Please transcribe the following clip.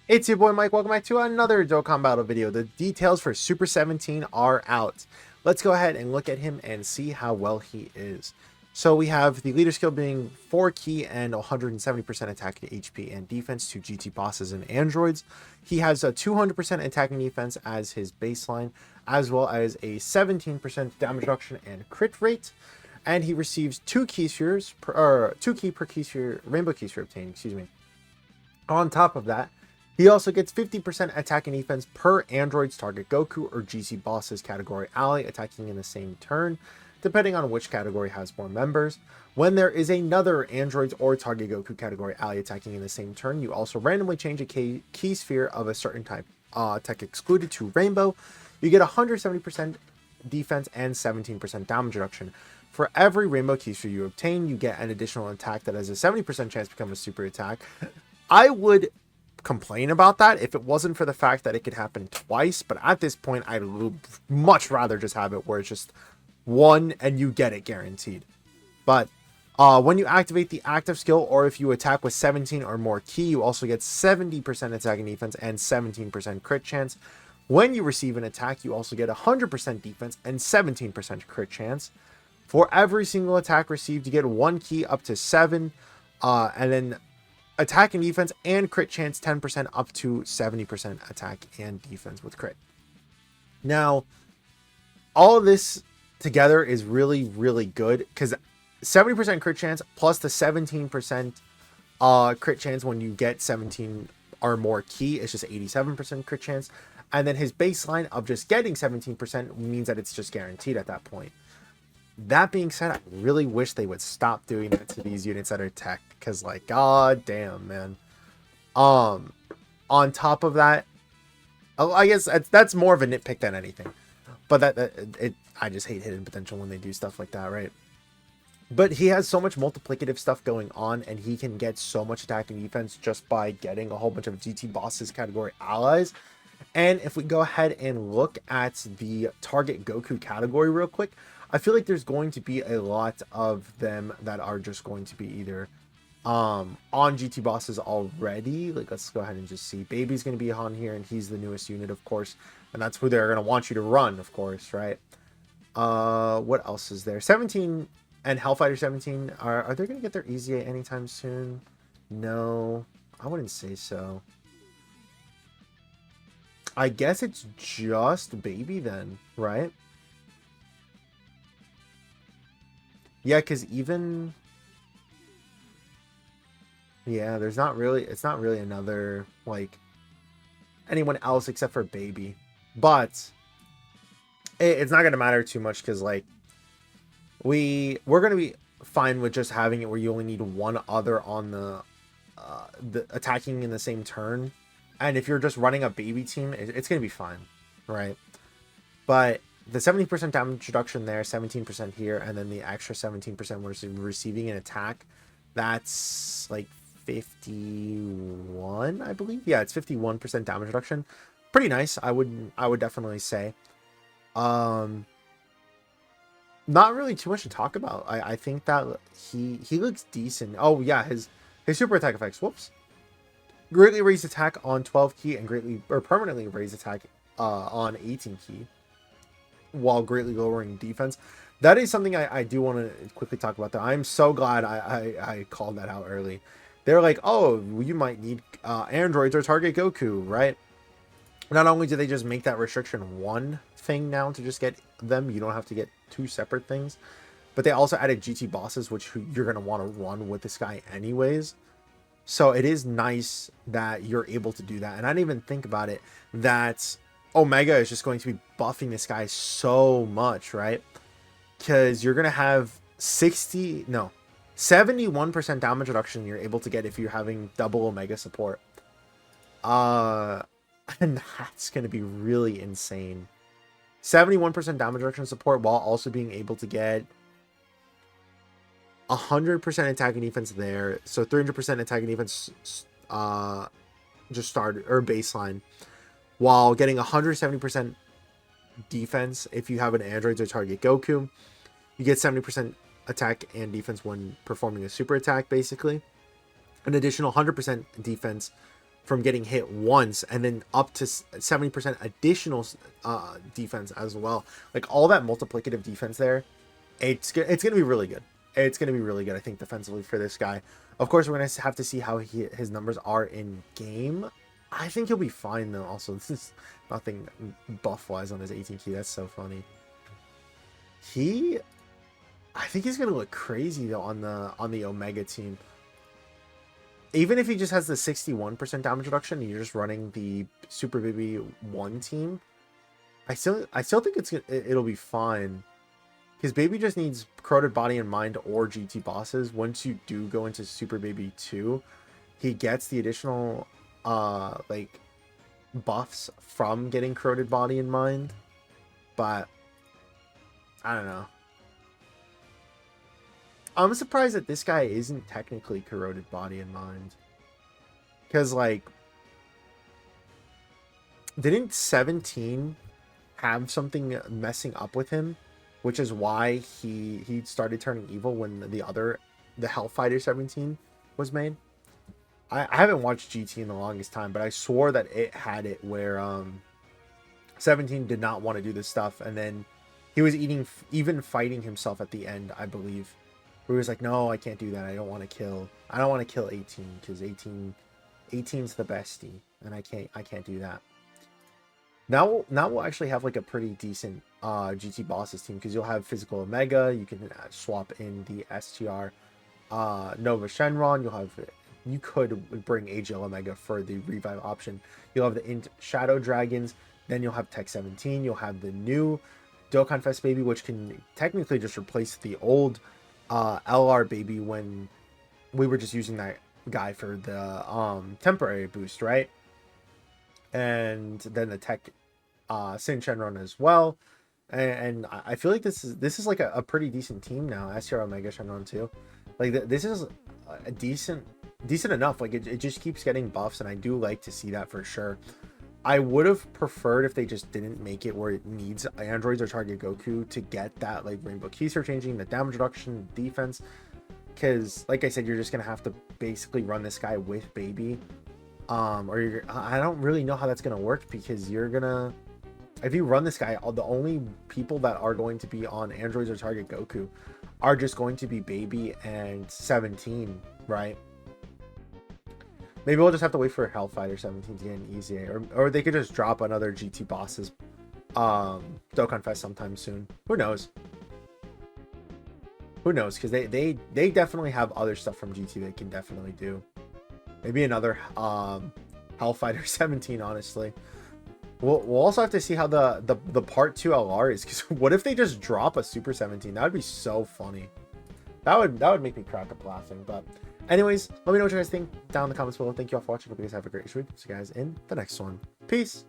It's your boy Mike. Welcome back to another Dokkan Battle video. The details for Super 17 are out. Let's go ahead and look at him and see how well he is. So we have the leader skill being 4 key and 170% attack to HP and defense to GT bosses and androids. He has a 200% attacking defense as his baseline, as well as a 17% damage reduction and crit rate. And he receives 2 key spheres per 2 key per key sphere, rainbow key sphere obtained, excuse me. On top of that, he also gets 50% attack and defense per android's target Goku or GC boss's category ally attacking in the same turn, depending on which category has more members. When there is another android's or target Goku category ally attacking in the same turn, you also randomly change a key sphere of a certain type tech excluded to rainbow. You get 170% defense and 17% damage reduction. For every rainbow key sphere you obtain, you get an additional attack that has a 70% chance to become a super attack. I would complain about that if it wasn't for the fact that it could happen twice, but at this point I'd much rather just have it where it's just one and you get it guaranteed. But when you activate the active skill, or if you attack with 17 or more key, you also get 70% attack and defense and 17% crit chance. When you receive an attack, you also get 100% defense and 17% crit chance. For every single attack received, you get 1 key up to 7, and then attack and defense and crit chance 10% up to 70% attack and defense with crit. Now, all of this together is really, really good because 70% crit chance plus the 17% crit chance when you get 17 or more key is just 87% crit chance. And then his baseline of just getting 17% means that it's just guaranteed at that point. That being said, I really wish they would stop doing that to these units that are tech, because like, god damn, man. On top of that, I guess that's more of a nitpick than anything, but I just hate hidden potential when they do stuff like that, right? But he has so much multiplicative stuff going on, and he can get so much attack and defense just by getting a whole bunch of GT bosses category allies. And if we go ahead and look at the target Goku category real quick, I feel like there's going to be a lot of them that are just going to be either on GT bosses already. Like, let's go ahead and just see. Baby's going to be on here, and he's the newest unit, of course. And that's who they're going to want you to run, of course, right? What else is there? 17 and Hellfighter 17. Are they going to get their EZA anytime soon? No, I wouldn't say so. I guess it's just Baby then, right? Yeah, because even... yeah, it's not really another, like, anyone else except for Baby. But it's not going to matter too much because, like, we're going to be fine with just having it where you only need one other on the attacking in the same turn. And if you're just running a Baby team, it's going to be fine, right? But the 70% damage reduction there, 17% here, and then the extra 17% when receiving an attack, that's like 51, I believe. Yeah, it's 51% damage reduction. Pretty nice, I would definitely say. Not really too much to talk about. I think that he looks decent. Oh yeah, his super attack effects. Whoops. Greatly raise attack on 12 key and greatly or permanently raise attack on 18 key, while greatly lowering defense. That is something I do want to quickly talk about, though. I'm so glad I called that out early. They're like, oh, you might need androids or target Goku, right? Not only do they just make that restriction one thing now to just get them, you don't have to get 2 separate things, but they also added GT bosses, which you're going to want to run with this guy anyways. So it is nice that you're able to do that. And I didn't even think about it, that Omega is just going to be buffing this guy so much, right? Because you're going to have 71% damage reduction you're able to get if you're having double Omega support. And that's going to be really insane. 71% damage reduction support while also being able to get 100% attack and defense there. So 300% attack and defense just started, or baseline, while getting 170% defense if you have an android or target Goku. You get 70% attack and defense when performing a super attack, basically. An additional 100% defense from getting hit once, and then up to 70% additional defense as well. Like all that multiplicative defense there, it's gonna be really good. It's gonna be really good, I think, defensively for this guy. Of course, we're gonna have to see how his numbers are in game. I think he'll be fine though. Also, this is nothing buff wise on his 18 key. That's so funny. I think he's gonna look crazy though on the Omega team. Even if he just has the 61% damage reduction and you're just running the Super Baby 1 team, I still think it'll be fine. Because Baby just needs Corroded Body and Mind or GT bosses. Once you do go into Super Baby 2, he gets the additional like buffs from getting Corroded Body and Mind. But I don't know. I'm surprised that this guy isn't technically Corroded Body and Mind. Because, like, didn't 17 have something messing up with him? Which is why he started turning evil when the Hellfighter 17 was made. I haven't watched GT in the longest time, but I swore that it had it where 17 did not want to do this stuff. And then he was even fighting himself at the end, I believe. Where he was like, no, I can't do that. I don't want to kill 18 because 18's the bestie, and I can't do that. Now we'll actually have like a pretty decent GT bosses team because you'll have Physical Omega. You can swap in the STR Nova Shenron. You could bring AGL Omega for the revive option. You'll have the Int Shadow Dragons. Then you'll have Tech 17. You'll have the new Dokkan Fest Baby, which can technically just replace the old LR Baby when we were just using that guy for the temporary boost, right? And then the Tech Sin Shenron as well. And I feel like this is like a pretty decent team now. STR Omega Shenron too. Like this is a decent enough. Like it just keeps getting buffs, and I do like to see that for sure. I would have preferred if they just didn't make it where it needs androids or target Goku to get that like Rainbow Keister changing, the damage reduction, defense. Because like I said, you're just gonna have to basically run this guy with Baby. I don't really know how that's gonna work, because if you run this guy, the only people that are going to be on androids or target Goku are just going to be Baby and 17, right? Maybe we'll just have to wait for Hellfighter 17 to get an EZA, or they could just drop another GT bosses Dokkan Fest sometime soon. Who knows? Who knows? Because they definitely have other stuff from GT they can definitely do. Maybe another Hellfighter 17, honestly. We'll also have to see how the part 2 LR is, because what if they just drop a Super 17? That would be so funny. That would make me crack up laughing. But anyways, let me know what you guys think down in the comments below. Thank you all for watching. Hope you guys have a great week. See you guys in the next one. Peace.